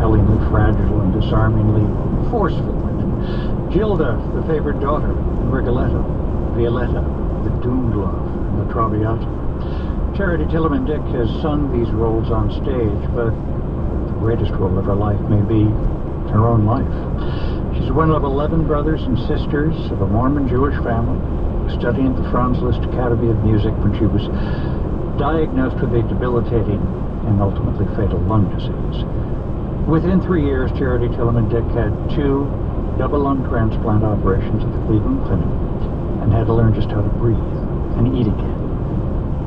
compellingly fragile and disarmingly forceful. Gilda, the favored daughter, Rigoletto, Violetta, the doomed love, and the Traviata. Charity Tilleman Dick has sung these roles on stage, but the greatest role of her life may be her own life. She's one of 11 brothers and sisters of a Mormon Jewish family, studying at the Franz Liszt Academy of Music when she was diagnosed with a debilitating and ultimately fatal lung disease. Within 3 years, Charity Tilleman Dick had 2 double lung transplant operations at the Cleveland Clinic and had to learn just how to breathe and eat again.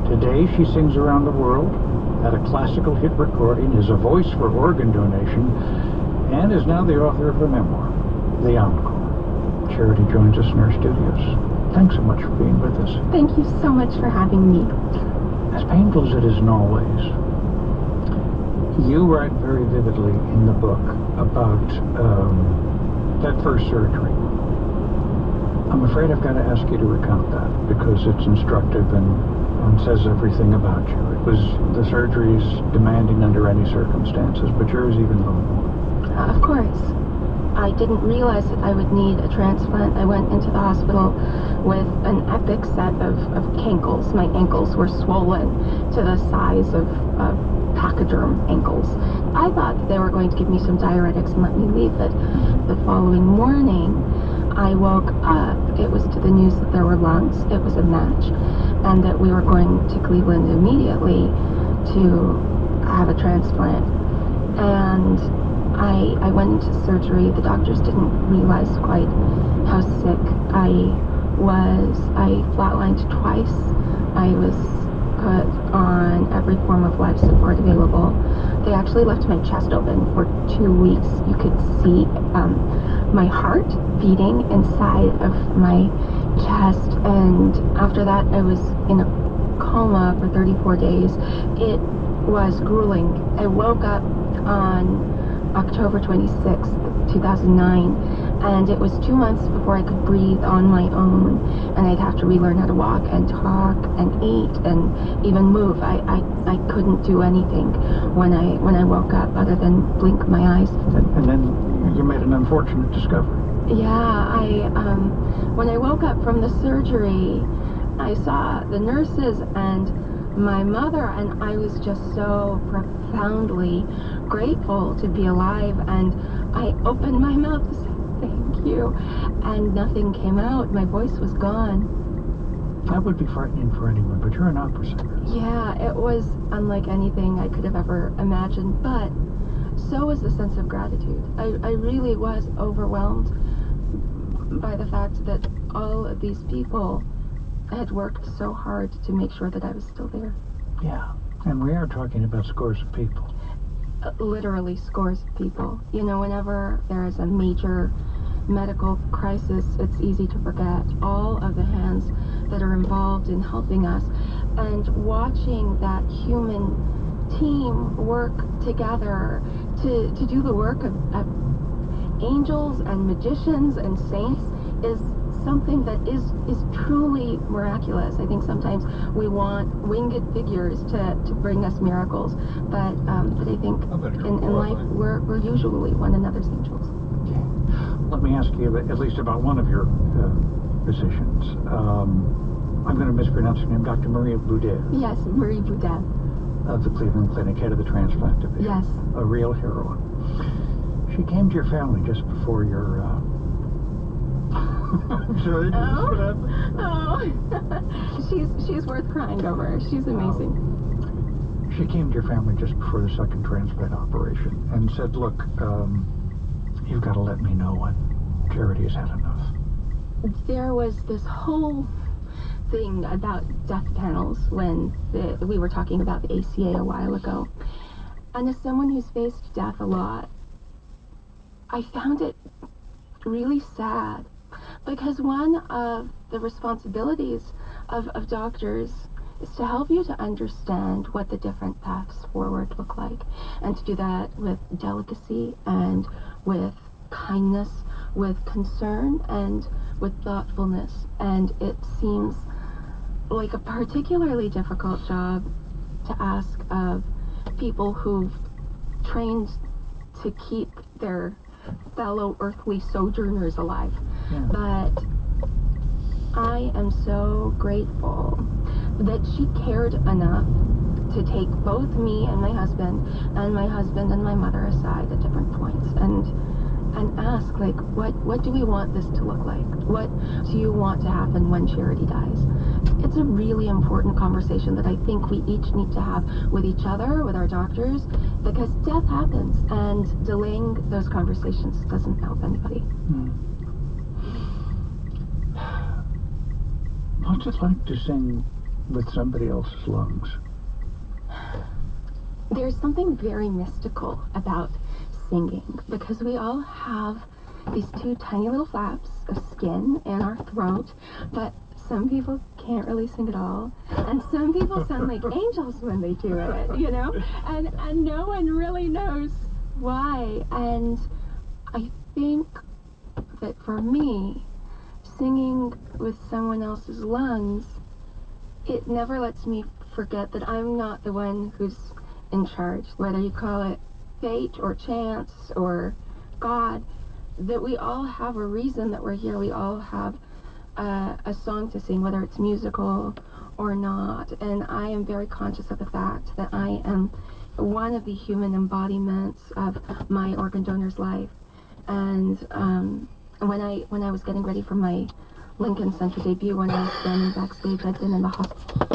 Today, she sings around the world, had a classical hit recording, is a voice for organ donation, and is now the author of a memoir, The Encore. Charity joins us in our studios. Thanks so much for being with us. Thank you so much for having me. As painful as it is in all ways, you write very vividly in the book about that first surgery. I'm afraid I've got to ask you to recount that because it's instructive and says everything about you. It was the surgery's demanding under any circumstances, but yours even a little more. Of course. I didn't realize that I would need a transplant. I went into the hospital with an epic set of cankles. My ankles were swollen to the size of pachyderm ankles. I thought that they were going to give me some diuretics and let me leave, but the following morning I woke up. It was to the news that there were lungs. It was a match, and that we were going to Cleveland immediately to have a transplant. And I went into surgery. The doctors didn't realize quite how sick I was. I flatlined twice. I was put on every form of life support available. They actually left my chest open for 2 weeks. You could see my heart beating inside of my chest, and after that I was in a coma for 34 days. It was grueling. I woke up on October 26th, 2009, and it was 2 months before I could breathe on my own, and I'd have to relearn how to walk and talk and eat and even move. I couldn't do anything when I woke up other than blink my eyes. And then you made an unfortunate discovery. Yeah, when I woke up from the surgery, I saw the nurses and my mother, and I was just so profoundly grateful to be alive, and I opened my mouth to say thank you, and nothing came out. My voice was gone. That would be frightening for anyone, but you're an opera singer. Yeah, it was unlike anything I could have ever imagined, but so was the sense of gratitude. I really was overwhelmed by the fact that all of these people had worked so hard to make sure that I was still there. Yeah, and we are talking about scores of people. Literally scores of people. You know, whenever there is a major medical crisis, it's easy to forget all of the hands that are involved in helping us. And watching that human team work together to do the work of angels and magicians and saints is something that is truly miraculous. I think sometimes we want winged figures to bring us miracles, but I think in life we're usually one another's angels. Okay. Let me ask you at least about one of your physicians. I'm going to mispronounce her name, Dr. Maria Boudet. Yes, Marie Boudet. Of the Cleveland Clinic, head of the transplant division. Yes. A real heroine. She came to your family just before your I'm sorry. She's worth crying over. She's amazing. She came to your family just before the second transplant operation and said, look, you've got to let me know when Charity has had enough. There was this whole thing about death panels when we were talking about the ACA a while ago. And as someone who's faced death a lot, I found it really sad, because one of the responsibilities of doctors is to help you to understand what the different paths forward look like, and to do that with delicacy and with kindness, with concern and with thoughtfulness. And it seems like a particularly difficult job to ask of people who've trained to keep their fellow earthly sojourners alive. Yeah. But I am so grateful that she cared enough to take both me and my husband and my mother aside at different points and ask, like, what do we want this to look like? What do you want to happen when Charity dies? It's a really important conversation that I think we each need to have with each other, with our doctors, because death happens, and delaying those conversations doesn't help anybody. What's it like to sing with somebody else's lungs? There's something very mystical about singing, because we all have these two tiny little flaps of skin in our throat, but some people can't really sing at all, and some people sound like angels when they do it, you know, and no one really knows why. And I think that for me, singing with someone else's lungs, it never lets me forget that I'm not the one who's in charge, whether you call it fate or chance or God, that we all have a reason that we're here. We all have a song to sing, whether it's musical or not. And I am very conscious of the fact that I am one of the human embodiments of my organ donor's life. And when I was getting ready for my Lincoln Center debut, when I was standing backstage, I'd been in the hospital.